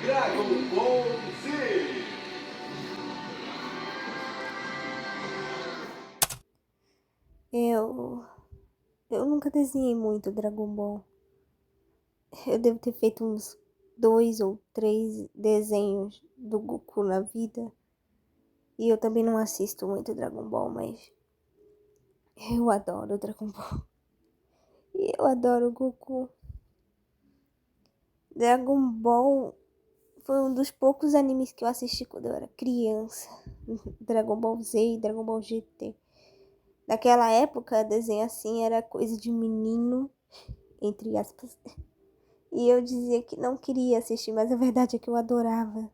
Dragon Ball Z. Eu nunca desenhei muito Dragon Ball. Eu devo ter feito uns 2 ou 3 desenhos do Goku na vida. E eu também não assisto muito Dragon Ball, mas eu adoro Dragon Ball. E eu adoro o Goku. Dragon Ball foi um dos poucos animes que eu assisti quando eu era criança. Dragon Ball Z e Dragon Ball GT. Naquela época, desenho assim era coisa de menino, entre aspas. E eu dizia que não queria assistir, mas a verdade é que eu adorava.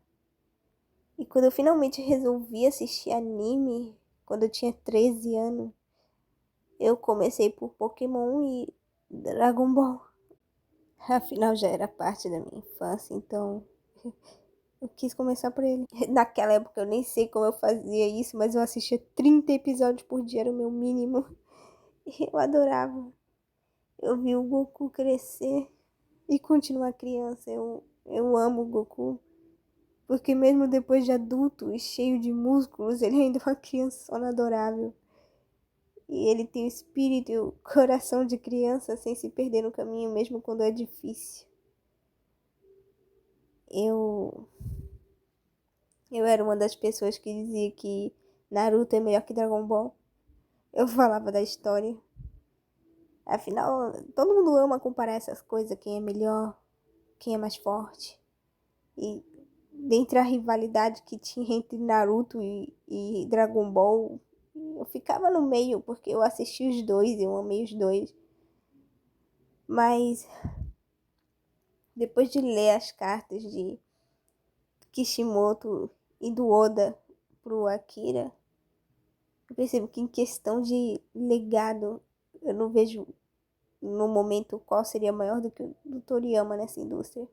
E quando eu finalmente resolvi assistir anime, quando eu tinha 13 anos, eu comecei por Pokémon e Dragon Ball. Afinal, já era parte da minha infância, então eu quis começar por ele. Naquela época eu nem sei como eu fazia isso, mas eu assistia 30 episódios por dia, era o meu mínimo. E eu adorava. Eu vi o Goku crescer e continuar criança. Eu amo o Goku. Porque mesmo depois de adulto e cheio de músculos, ele ainda é uma criança adorável. E ele tem o espírito e o coração de criança sem se perder no caminho, mesmo quando é difícil. Eu, eu era uma das pessoas que dizia que Naruto é melhor que Dragon Ball. Eu falava da história. Afinal, todo mundo ama comparar essas coisas, quem é melhor, quem é mais forte. E dentre a rivalidade que tinha entre Naruto e Dragon Ball, eu ficava no meio, porque eu assisti os dois, eu amei os dois. Mas depois de ler as cartas de Kishimoto e do Oda pro Akira, eu percebo que em questão de legado, eu não vejo no momento qual seria maior do que o do Toriyama nessa indústria.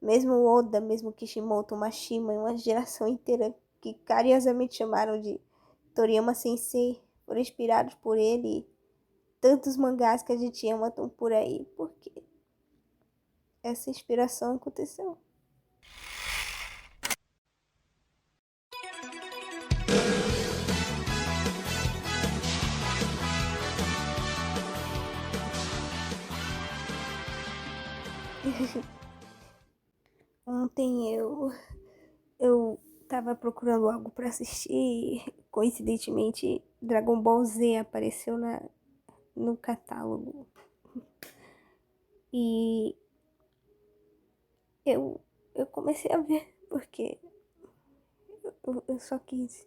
Mesmo o Oda, mesmo Kishimoto, Mashima e uma geração inteira que carinhosamente chamaram de Toriyama Sensei, foram inspirados por ele. Tantos mangás que a gente ama estão por aí, porque essa inspiração aconteceu. Ontem eu tava procurando algo para assistir e coincidentemente Dragon Ball Z apareceu no catálogo. E eu comecei a ver, porque eu só quis.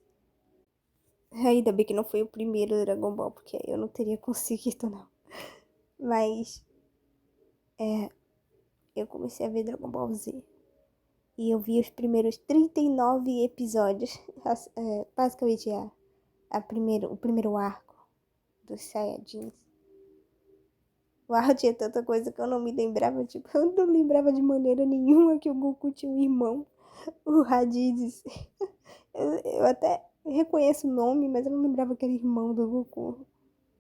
Ainda bem que não foi o primeiro Dragon Ball, porque aí eu não teria conseguido, não. Mas eu comecei a ver Dragon Ball Z. E eu vi os primeiros 39 episódios. Basicamente o primeiro arco dos Saiyajins. O arco tinha tanta coisa que eu não me lembrava. Tipo, eu não lembrava de maneira nenhuma que o Goku tinha um irmão. O Raditz. Eu até reconheço o nome, mas eu não lembrava que era irmão do Goku.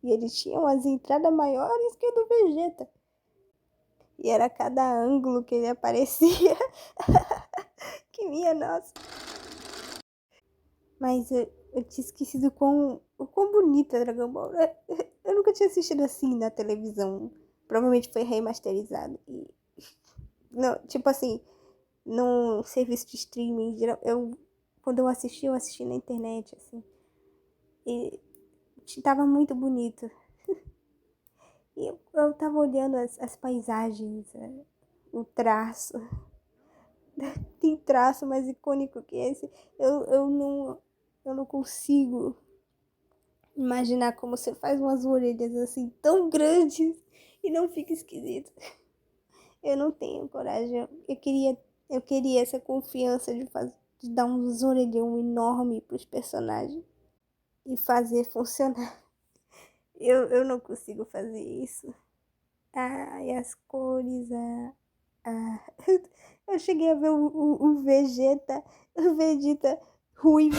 E ele tinha umas entradas maiores que o do Vegeta. E era cada ângulo que ele aparecia. Que minha nossa. Mas eu tinha esquecido o quão bonita é Dragon Ball. Eu nunca tinha assistido assim na televisão. Provavelmente foi remasterizado. E, não, tipo assim, num serviço de streaming. Quando eu assisti na internet, assim. E tava muito bonito. E eu tava olhando as paisagens, o traço. Tem traço mais icônico que esse. Eu não consigo imaginar como você faz umas orelhas assim tão grandes e não fica esquisito. Eu não tenho coragem. Eu queria essa confiança de dar uns orelhão enorme pros personagens e fazer funcionar. Eu não consigo fazer isso. E as cores, eu cheguei a ver o Vegeta ruivo.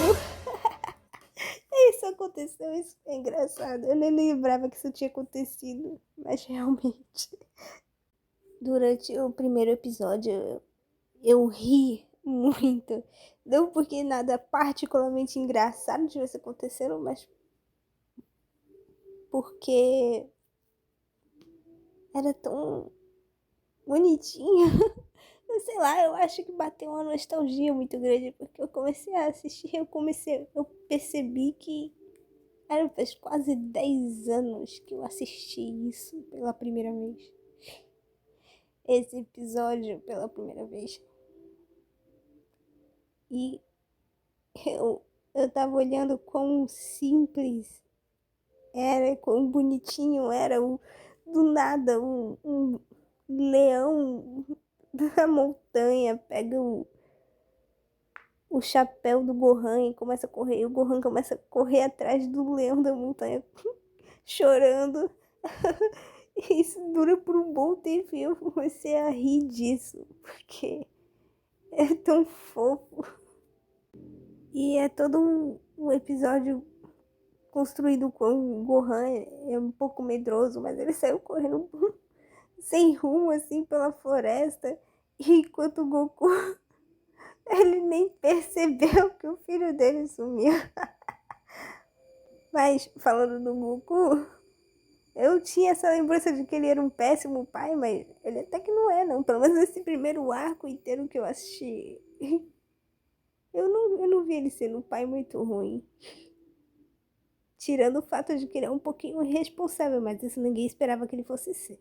Isso aconteceu, isso é engraçado. Eu nem lembrava que isso tinha acontecido, mas realmente. Durante o primeiro episódio, eu ri muito. Não porque nada particularmente engraçado tivesse acontecendo, mas porque era tão bonitinho. Sei lá, eu acho que bateu uma nostalgia muito grande, porque eu comecei a assistir, eu percebi que faz quase 10 anos que eu assisti isso pela primeira vez. Esse episódio pela primeira vez. E eu tava olhando quão simples era, quão bonitinho era do nada um leão da montanha pega o chapéu do Gohan e começa a correr. E o Gohan começa a correr atrás do leão da montanha, chorando. Isso dura por um bom tempo e eu comecei a rir disso, porque é tão fofo. E é todo um episódio construído com o Gohan é um pouco medroso, mas ele saiu correndo sem rumo assim pela floresta, enquanto o Goku ele nem percebeu que o filho dele sumiu. Mas falando do Goku, eu tinha essa lembrança de que ele era um péssimo pai, mas ele até que não é, não. Pelo menos nesse primeiro arco inteiro que eu assisti, eu não vi ele sendo um pai muito ruim. Tirando o fato de que ele é um pouquinho irresponsável, mas isso ninguém esperava que ele fosse ser.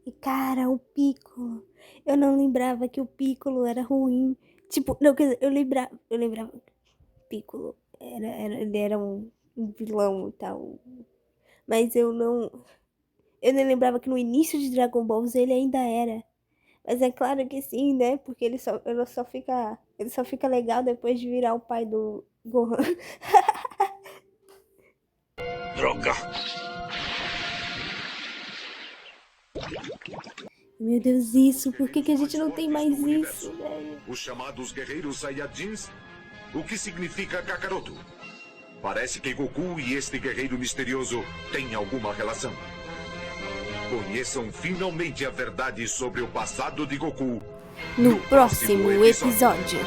E cara, o Piccolo. Eu não lembrava que o Piccolo era ruim. Tipo, não, quer dizer, eu lembrava que o Piccolo ele era um vilão e tal. Mas eu não lembrava que no início de Dragon Ball Z ele ainda era. Mas é claro que sim, né? Porque ele só fica legal depois de virar o pai do Gohan. Droga! Meu Deus, isso. Por que a gente não tem mais isso, velho? Os chamados guerreiros Saiyajins, o que significa Kakaroto? Parece que Goku e este guerreiro misterioso têm alguma relação. Conheçam finalmente a verdade sobre o passado de Goku No próximo episódio.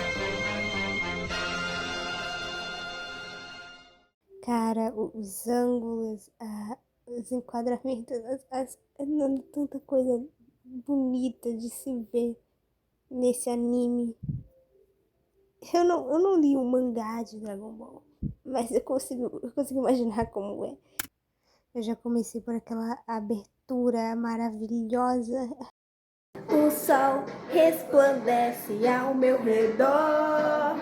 Cara, os ângulos, os enquadramentos, tanta coisa bonita de se ver nesse anime. Eu não li o mangá de Dragon Ball, mas eu consigo imaginar como é. Eu já comecei por aquela abertura maravilhosa. O sol resplandece ao meu redor.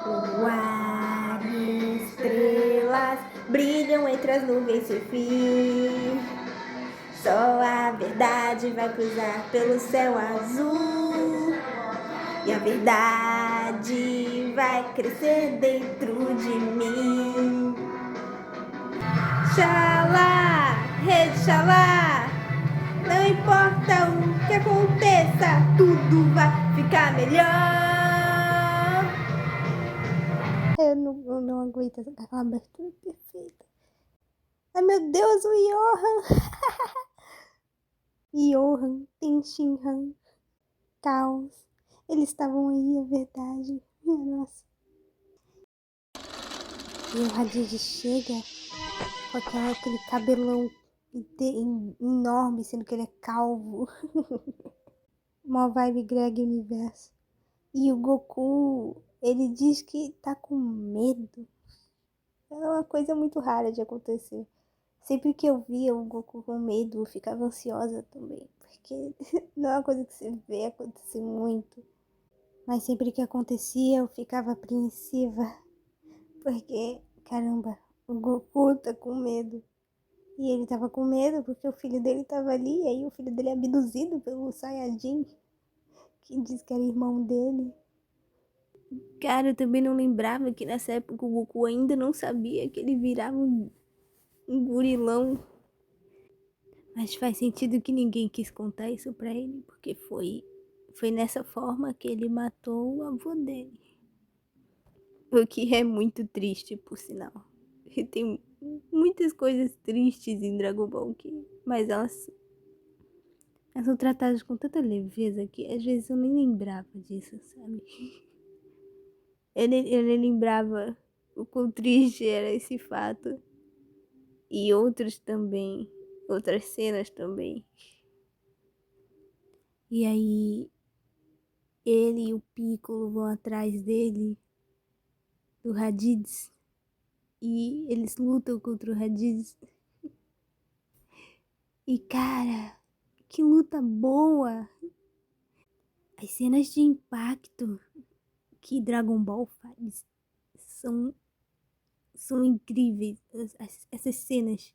O ar e estrelas brilham entre as nuvens sem fim. Só a verdade vai cruzar pelo céu azul. E a verdade vai crescer dentro de mim. Xalá, rei Xalá, não importa o que aconteça, tudo vai ficar melhor. Eu não aguento aquela abertura perfeita. Ai meu Deus, o Johan. Johan, Tenshinhan, Caos. Eles estavam aí, é verdade. Minha nossa. E o Raditz chega com aquele cabelão enorme, sendo que ele é calvo. Uma vibe Greg Universo. E o Goku, ele diz que tá com medo. É uma coisa muito rara de acontecer. Sempre que eu via o Goku com medo, eu ficava ansiosa também. Porque não é uma coisa que você vê acontecer muito. Mas sempre que acontecia, eu ficava apreensiva. Porque, caramba, o Goku tá com medo. E ele tava com medo porque o filho dele tava ali. E aí o filho dele é abduzido pelo Saiyajin, que diz que era irmão dele. Cara, eu também não lembrava que nessa época o Goku ainda não sabia que ele virava um gurilão. Mas faz sentido que ninguém quis contar isso pra ele, porque foi nessa forma que ele matou o avô dele. O que é muito triste, por sinal. E tem muitas coisas tristes em Dragon Ball, mas são tratadas com tanta leveza que às vezes eu nem lembrava disso, sabe? Eu nem lembrava o quão triste era esse fato. E outros também. Outras cenas também. E aí, ele e o Piccolo vão atrás dele, do Raditz. E eles lutam contra o Raditz. E cara, que luta boa! As cenas de impacto que Dragon Ball faz são incríveis. Essas cenas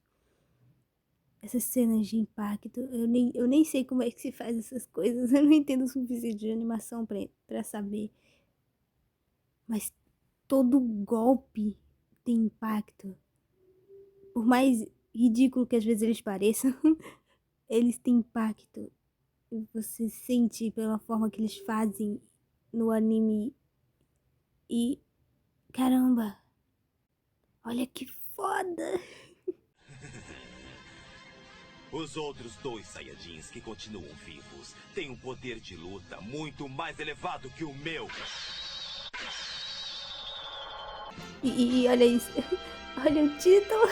de impacto, eu nem sei como é que se faz essas coisas. Eu não entendo o suficiente de animação pra saber. Mas todo golpe tem impacto. Por mais ridículo que às vezes eles pareçam, eles têm impacto. Você sente pela forma que eles fazem no anime. E caramba, olha que foda! Os outros 2 Saiyajins que continuam vivos têm um poder de luta muito mais elevado que o meu. E olha isso, olha o título.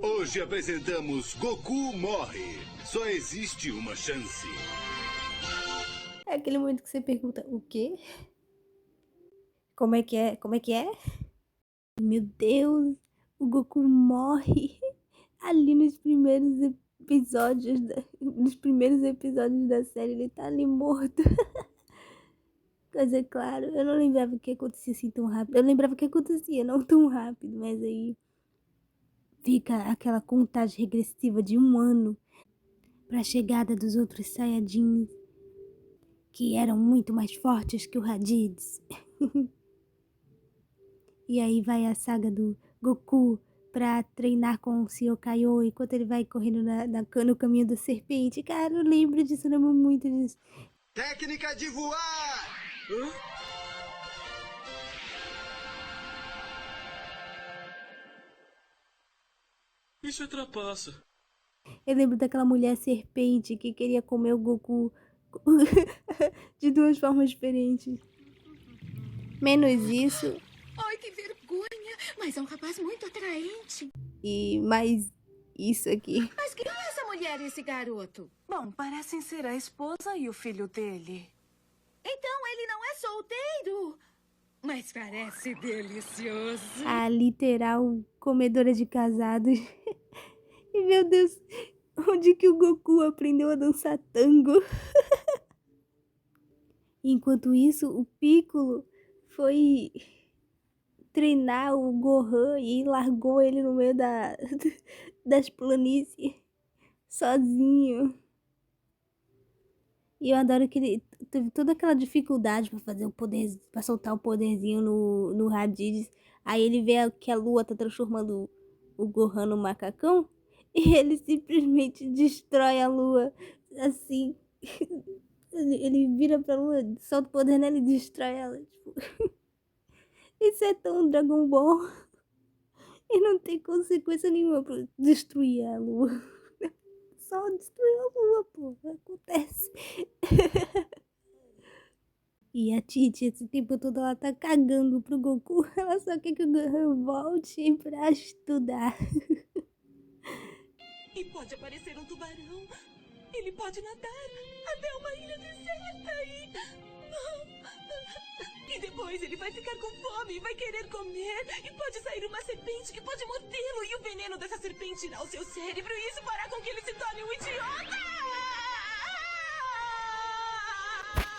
Hoje apresentamos Goku Morre. Só existe uma chance. É aquele momento que você pergunta, o quê? Como é que é? Como é que é? Meu Deus, o Goku morre ali nos primeiros episódios da série, ele tá ali morto. Mas é claro, eu não lembrava que acontecia assim tão rápido. Eu lembrava que acontecia, não tão rápido, mas aí fica aquela contagem regressiva de 1 ano para a chegada dos outros Saiyajins, que eram muito mais fortes que o Raditz. E aí vai a saga do Goku pra treinar com o Sr. Kaiô, enquanto ele vai correndo no caminho da serpente. Cara, eu lembro disso, eu lembro muito disso. Técnica de voar! Isso é trapaça. Eu lembro daquela mulher serpente que queria comer o Goku de 2 formas diferentes. Menos isso. Ai, que vergonha! Mas é um rapaz muito atraente. E mais isso aqui. Mas quem é essa mulher e esse garoto? Bom, parecem ser a esposa e o filho dele. Então ele não é solteiro. Mas parece delicioso. A literal comedora de casados. E meu Deus, onde que o Goku aprendeu a dançar tango? Enquanto isso, o Piccolo foi treinar o Gohan e largou ele no meio das planícies sozinho. E eu adoro que ele teve toda aquela dificuldade pra fazer o poder, para soltar o poderzinho no Raditz. Aí ele vê que a lua tá transformando o Gohan no macacão e ele simplesmente destrói a lua assim. Ele vira pra lua, solta o poder nela e destrói ela. Tipo, isso é tão Dragon Ball. E não tem consequência nenhuma pra destruir a lua. Só destruir a lua, pô. Acontece. E a Titi, esse tempo todo, ela tá cagando pro Goku. Ela só quer que o Gohan volte pra estudar. E pode aparecer um tubarão. Ele pode nadar até uma ilha deserta e depois ele vai ficar com fome e vai querer comer. E pode sair uma serpente que pode mordê-lo. E o veneno dessa serpente irá ao seu cérebro. E isso fará com que ele se torne um idiota.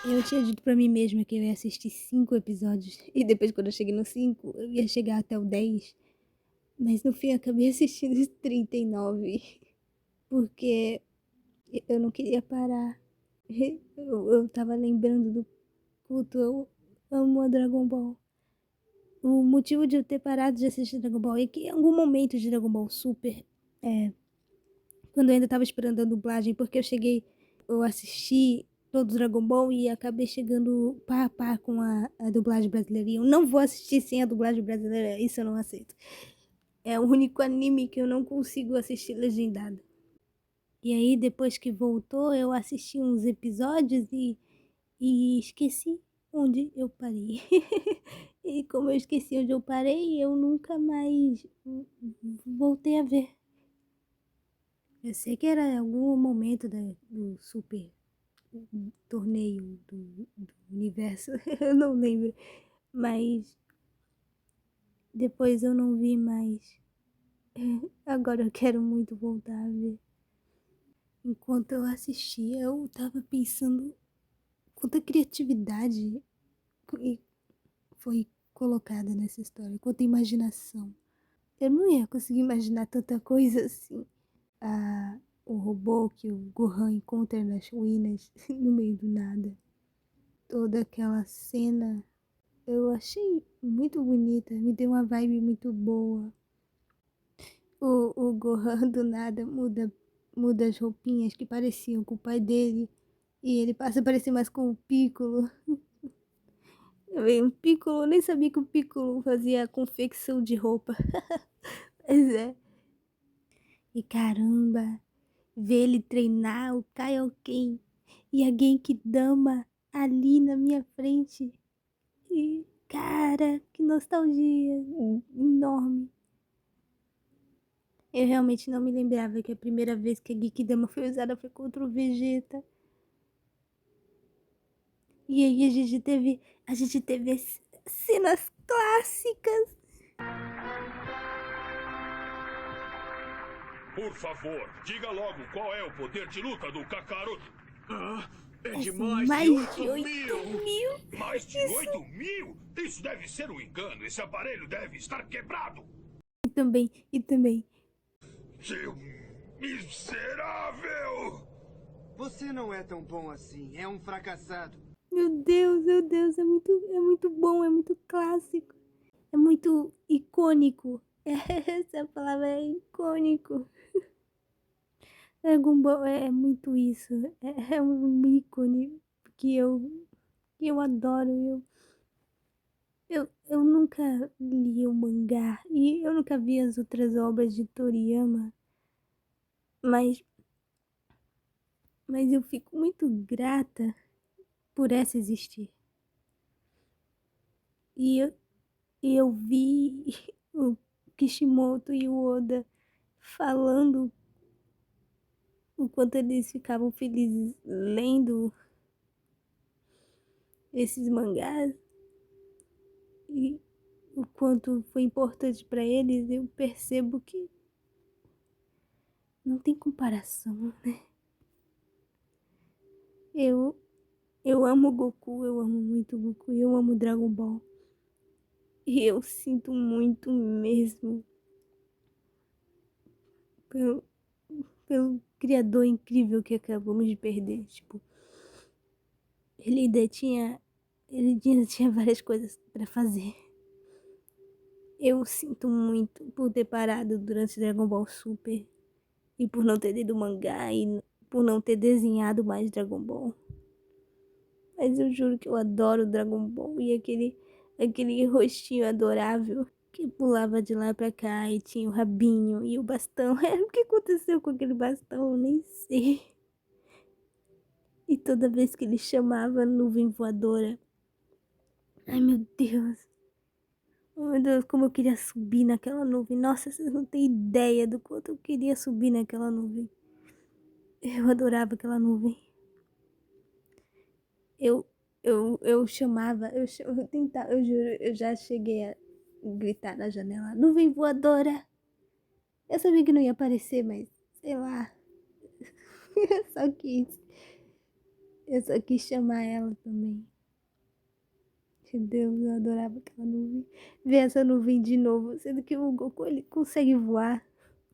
Eu tinha dito pra mim mesma que eu ia assistir 5 episódios. E depois, quando eu cheguei no 5, eu ia chegar até o 10. Mas no fim, eu acabei assistindo os 39. Porque eu não queria parar. Eu tava lembrando do culto. Eu amo a Dragon Ball. O motivo de eu ter parado de assistir Dragon Ball é que em algum momento de Dragon Ball Super, quando eu ainda tava esperando a dublagem, porque eu assisti todo o Dragon Ball e acabei chegando par a par com a dublagem brasileira. E eu não vou assistir sem a dublagem brasileira, isso eu não aceito. É o único anime que eu não consigo assistir legendado. E aí, depois que voltou, eu assisti uns episódios e esqueci onde eu parei. E como eu esqueci onde eu parei, eu nunca mais voltei a ver. Eu sei que era em algum momento do super torneio do universo, eu não lembro. Mas depois eu não vi mais. Agora eu quero muito voltar a ver. Enquanto eu assistia, eu tava pensando quanta criatividade foi colocada nessa história, quanta imaginação. Eu não ia conseguir imaginar tanta coisa assim. O robô que o Gohan encontra nas ruínas no meio do nada. Toda aquela cena eu achei muito bonita, me deu uma vibe muito boa. O Gohan do nada muda as roupinhas que pareciam com o pai dele e ele passa a parecer mais com o Piccolo. O Piccolo, eu nem sabia que o Piccolo fazia confecção de roupa. Mas é. E caramba, ver ele treinar o Kaioken e a Genkidama ali na minha frente. E cara, que nostalgia enorme. Eu realmente não me lembrava que a primeira vez que a Genkidama foi usada foi contra o Vegeta. E aí a gente teve cenas clássicas. Por favor, diga logo qual é o poder de luta do Kakaroto. É de Mais de 8 mil. Mais de 8.000? Isso deve ser um engano. Esse aparelho deve estar quebrado. E também. Seu miserável! Você não é tão bom assim. É um fracassado. Meu Deus, é muito bom, é muito clássico. É muito icônico. Essa palavra é icônico. Dragon Ball é muito isso. É um ícone que eu adoro. Eu nunca li o mangá e eu nunca vi as outras obras de Toriyama. Mas eu fico muito grata por essa existir. E eu vi o Kishimoto e o Oda falando o quanto eles ficavam felizes lendo esses mangás e o quanto foi importante para eles. Eu percebo que não tem comparação, né? Eu amo Goku, eu amo muito Goku, eu amo Dragon Ball. E eu sinto muito mesmo pelo criador incrível que acabamos de perder. Tipo, ele tinha várias coisas para fazer. Eu sinto muito por ter parado durante Dragon Ball Super e por não ter lido o mangá e por não ter desenhado mais Dragon Ball. Mas eu juro que eu adoro Dragon Ball e aquele rostinho adorável que pulava de lá pra cá e tinha o rabinho e o bastão. O que aconteceu com aquele bastão? Eu nem sei. E toda vez que ele chamava a nuvem voadora. Ai, meu Deus. Oh, meu Deus, como eu queria subir naquela nuvem. Nossa, vocês não têm ideia do quanto eu queria subir naquela nuvem. Eu adorava aquela nuvem. Eu chamava, eu tentava, eu juro, eu já cheguei a gritar na janela, nuvem voadora. Eu sabia que não ia aparecer, mas sei lá. Eu só quis chamar ela também. Meu Deus, eu adorava aquela nuvem. Ver essa nuvem de novo, sendo que o Goku ele consegue voar,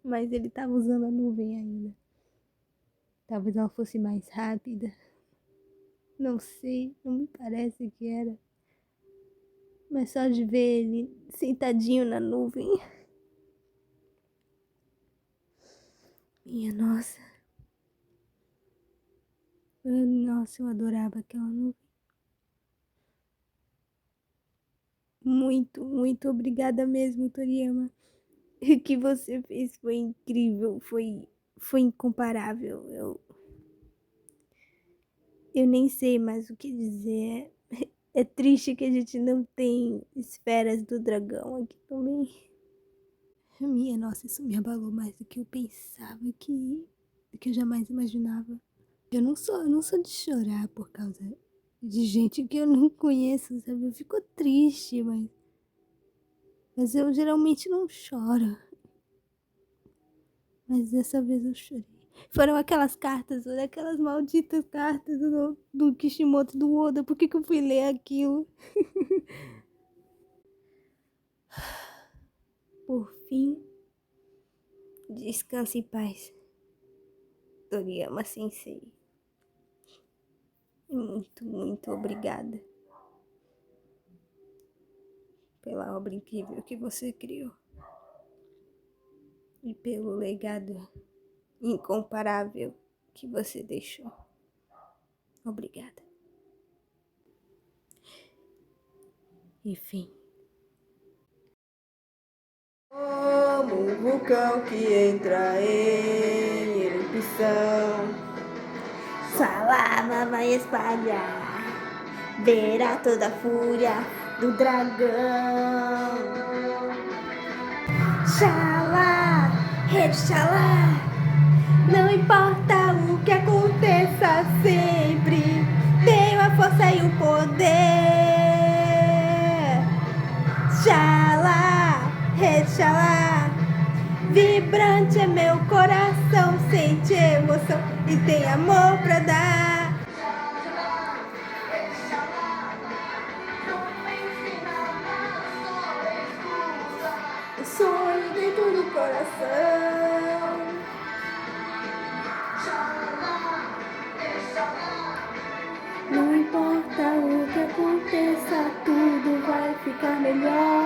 mas ele tava usando a nuvem ainda. Talvez ela fosse mais rápida. Não sei, não me parece que era. Mas só de ver ele sentadinho na nuvem. Minha nossa. Nossa, eu adorava aquela nuvem. Muito, muito obrigada mesmo, Toriyama. O que você fez foi incrível. foi incomparável. Eu nem sei mais o que dizer. É triste que a gente não tem esferas do dragão aqui também. Nossa, isso me abalou mais do que eu pensava, do que eu jamais imaginava. Eu não sou de chorar por causa de gente que eu não conheço, sabe? Eu fico triste, mas eu geralmente não choro. Mas dessa vez eu chorei. Foram aquelas cartas, aquelas malditas cartas do Kishimoto, do Oda. Por que eu fui ler aquilo? Por fim, descanse em paz, Toriyama Sensei. Muito, muito obrigada pela obra incrível que você criou e pelo legado incomparável que você deixou. Obrigada. Enfim. Como um vulcão que entra em erupção, sua lava vai espalhar, verá toda a fúria do dragão. Xalá, rei Xalá, não importa o que aconteça sempre, tenho a força e o poder. Xalá, rei Xalá, vibrante é meu coração, sente emoção e tem amor pra dar. O sonho dentro do coração. Não importa o que aconteça, tudo vai ficar melhor.